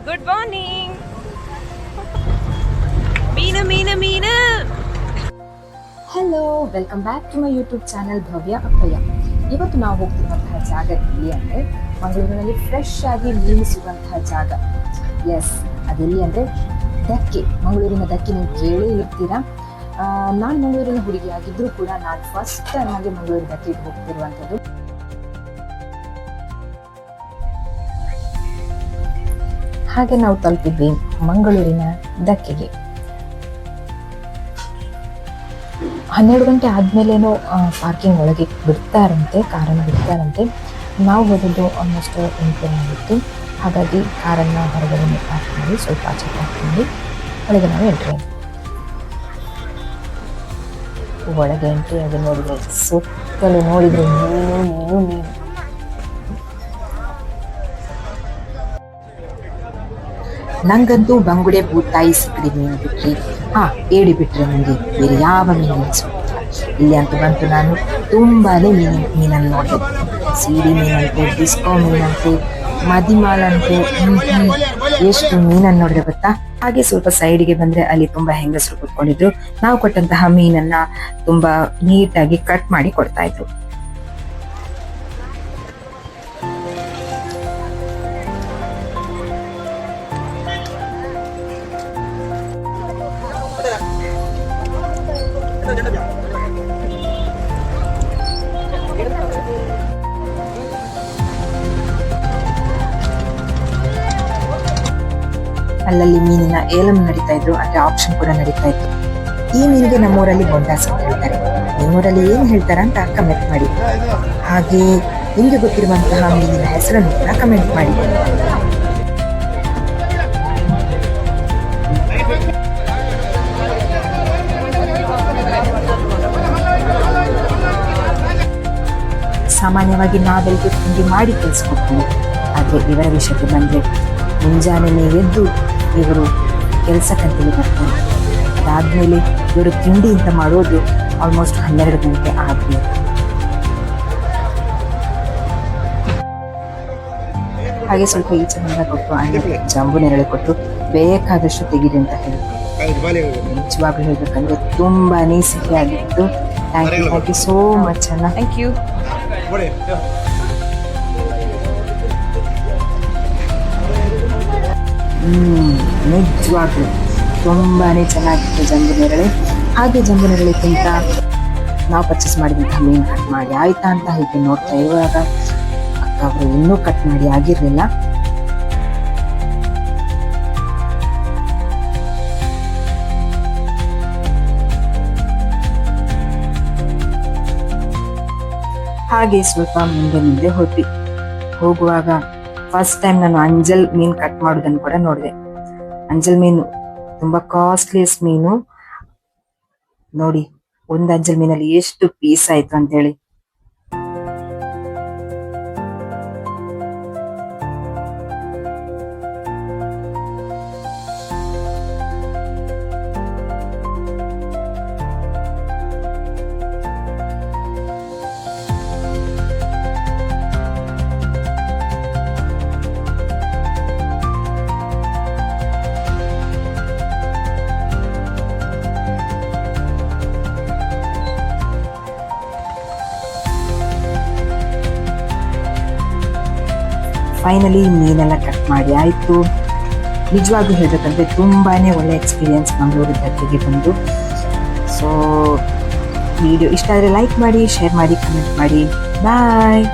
Good morning. ಮೀನು. Hello, welcome back to my YouTube channel Bhavya Appayya. ಇವತ್ತು ನಾವು ಹೋಗ್ತಿರುವಂತಹ ಜಾಗ ಎಲ್ಲಿ ಅಂದರೆ ಮಂಗಳೂರಿನಲ್ಲಿ ಫ್ರೆಶ್ ಆಗಿ ಮೀನು ಸಿಗುವಂತಹ ಜಾಗ. ಎಸ್, ಅದೆಲ್ಲಿ ಅಂದರೆ ದಕ್ಕೆ. ಮಂಗಳೂರಿನ ದಕ್ಕೆ ನೀವು ಕೇಳೇ ಇರ್ತೀರಾ. ನಾನು ಮಂಗಳೂರಿನ ಹುಡುಗಿ ಆಗಿದ್ರೂ ಕೂಡ ನಾನು ಫಸ್ಟ್ ಟೈಮ್ ಆಗಿ ಮಂಗಳೂರು ದಕ್ಕೆಗೆ ಹೋಗ್ತಿರುವಂಥದ್ದು. ಹಾಗೆ ನಾವು ತಲುಪಿದ್ವಿ ಮಂಗಳೂರಿನ ದಕ್ಕೆಗೆ. 12 ಗಂಟೆ ಆದಮೇಲೇನೋ ಪಾರ್ಕಿಂಗ್ ಒಳಗೆ ಬಿಡ್ತಾರಂತೆ, ಕಾರನ್ನು ಬಿಡ್ತಾರಂತೆ. ನಾವು ಹೋದದ್ದು ಆಲ್ಮೋಸ್ಟ್ 8 ಆಗಿತ್ತು. ಹಾಗಾಗಿ ಕಾರನ್ನು ಹೊರಗಡೆ ಪಾರ್ಕ್ ಮಾಡಿ ಸ್ವಲ್ಪ ಆಚೆ ಪಾರ್ಕ್ ಮಾಡಿ ಒಳಗೆ ನಾವು ಎಂಟ್ರಿ ಆದ್ವಿ. ಒಳಗೆ ಎಂಟ್ರಿ ಆಗಿ ನೋಡಿದ್ರೆ ಸುತ್ತಲೂ ನೋಡಿದ್ರೆ ಮೀನು. ನಂಗಂತೂ ಬಂಗುಡೆ, ಬೂತಾಯಿ, ಸಿಕ್ಕಡಿ ಮೀನು ಬಿಟ್ರಿ ಏಡಿ ಬಿಟ್ರೆ ನನಗೆ ಬೇರೆ ಯಾವ ಮೀನು ಅನಿಸುತ್ತೆ. ಇಲ್ಲಿ ಅಂತೂ ಬಂತು ನಾನು ತುಂಬಾನೇ ಮೀನನ್ನು ನೋಡಿದೆ. ಸೀಡಿ ಮೀನಂತೆ, ಡಿಸ್ಕೋ ಮೀನಂತೆ, ಮದಿಮಾಲಂತೆ, ಎಷ್ಟು ಮೀನನ್ನು ನೋಡಿದೆ ಗೊತ್ತಾ. ಹಾಗೆ ಸ್ವಲ್ಪ ಸೈಡ್ಗೆ ಬಂದ್ರೆ ಅಲ್ಲಿ ತುಂಬಾ ಹೆಂಗಸರು ಕೂತ್ಕೊಂಡಿದ್ರು. ನಾವು ಕೊಟ್ಟಂತಹ ಮೀನನ್ನ ತುಂಬಾ ನೀಟಾಗಿ ಕಟ್ ಮಾಡಿ ಕೊಡ್ತಾ ಇದ್ರು. ಅಲ್ಲಲ್ಲಿ ಮೀನಿನ ಏಲಂ ನಡೀತಾ ಇದ್ರು, ಅಂದ್ರೆ ಆಪ್ಷನ್ ಕೂಡ ನಡೀತಾ ಇತ್ತು. ಈ ಮೀನಿಗೆ ನಮ್ಮೂರಲ್ಲಿ ಬೊಂಡಾಸ್ ಅಂತ ಹೇಳ್ತಾರೆ. ನಿಮ್ಮೂರಲ್ಲಿ ಏನ್ ಹೇಳ್ತಾರ ಅಂತ ಕಮೆಂಟ್ ಮಾಡಿ. ಹಾಗೆ ನಿಮ್ಗೆ ಗೊತ್ತಿರುವಂತಹ ಮೀನಿನ ಹೆಸರನ್ನು ಕೂಡ ಕಮೆಂಟ್ ಮಾಡಿ. ಸಾಮಾನ್ಯವಾಗಿ ನಾವೆಲ್ಲರೂ ತಿಂಡಿ ಮಾಡಿ ಕಲಿಸ್ಕೊಡ್ತೀವಿ. ಆದರೆ ಇವರ ವಿಷಯಕ್ಕೆ ಬಂದರೆ ಮುಂಜಾನೆ ಎದ್ದು ಇವರು ಕೆಲಸಕ್ಕಂತೇಳಿ ಬರ್ತಾರೆ. ಅದಾದಮೇಲೆ ಇವರು ತಿಂಡಿ ಅಂತ ಮಾಡೋದು ಆಲ್ಮೋಸ್ಟ್ 12 ಗಂಟೆ ಆಗಬೇಕು. ಹಾಗೆ ಸ್ವಲ್ಪ ಈಚೆ ಮುಂದೆ ಕೊಟ್ಟು ಅಣ್ಣಗೆ ಜಂಬು ನೆರಳು ಕೊಟ್ಟು ಬೇಕಾದಷ್ಟು ತೆಗೀರಿ ಅಂತ ಹೇಳಿದ್ರು. ನಿಜವಾಗ್ಲೂ ಹೇಳ್ಬೇಕಂದ್ರೆ ತುಂಬಾನೇ ಸಿಹಿಯಾಗಿತ್ತು. ಥ್ಯಾಂಕ್ ಯು ಸೋ ಮಚ್ ಅಣ್ಣ. Thank you. ನಿಜವಾಗ್ಲು ತುಂಬಾನೇ ಚೆನ್ನಾಗಿತ್ತು ಜಂಬು ನೇರಳೆ. ಹಾಗೆ ಜಂಬು ನೇರಳೆಗಿಂತ ನಾವು ಪರ್ಚೇಸ್ ಮಾಡಿದಂತಹ ಮೀನು ಕಟ್ ಮಾಡಿ ಆಯ್ತಾ ಅಂತ ಹೀಗೆ ನೋಡ್ತಾ ಇರುವಾಗ ಅಕ್ಕ ಅವರು ಇನ್ನೂ ಕಟ್ ಮಾಡಿ ಆಗಿರ್ಲಿಲ್ಲ. ಹಾಗೆ ಸ್ವಲ್ಪ ಮುಂದೆ ಹೋಗುವಾಗ ಫಸ್ಟ್ ಟೈಮ್ ನಾನು ಅಂಜಲ್ ಮೀನು ಕಟ್ ಮಾಡೋದನ್ನು ಕೂಡ ನೋಡಿದೆ. ಅಂಜಲ್ ಮೀನು ತುಂಬಾ ಕಾಸ್ಟ್ಲಿಯಸ್ಟ್ ಮೀನು. ನೋಡಿ, ಒಂದು ಅಂಜಲ್ ಮೀನಲ್ಲಿ ಎಷ್ಟು ಪೀಸ್ ಆಯ್ತು ಅಂತ ಹೇಳಿ. ಫೈನಲಿ ಮೀನೆಲ್ಲ ಕಟ್ ಮಾಡಿ ಆಯಿತು. ನಿಜವಾಗ್ಲೂ ಹೇಳ್ಬೇಕಂದ್ರೆ ತುಂಬಾನೇ ಒಳ್ಳೆ ಎಕ್ಸ್ಪೀರಿಯನ್ಸ್ ಮಂಗಳೂರು ದಕ್ಕೆಗೆ ಬಂದು. ಸೊ ವಿಡಿಯೋ ಇಷ್ಟ ಆದರೆ ಲೈಕ್ ಮಾಡಿ, ಶೇರ್ ಮಾಡಿ, ಕಮೆಂಟ್ ಮಾಡಿ. ಬಾಯ್.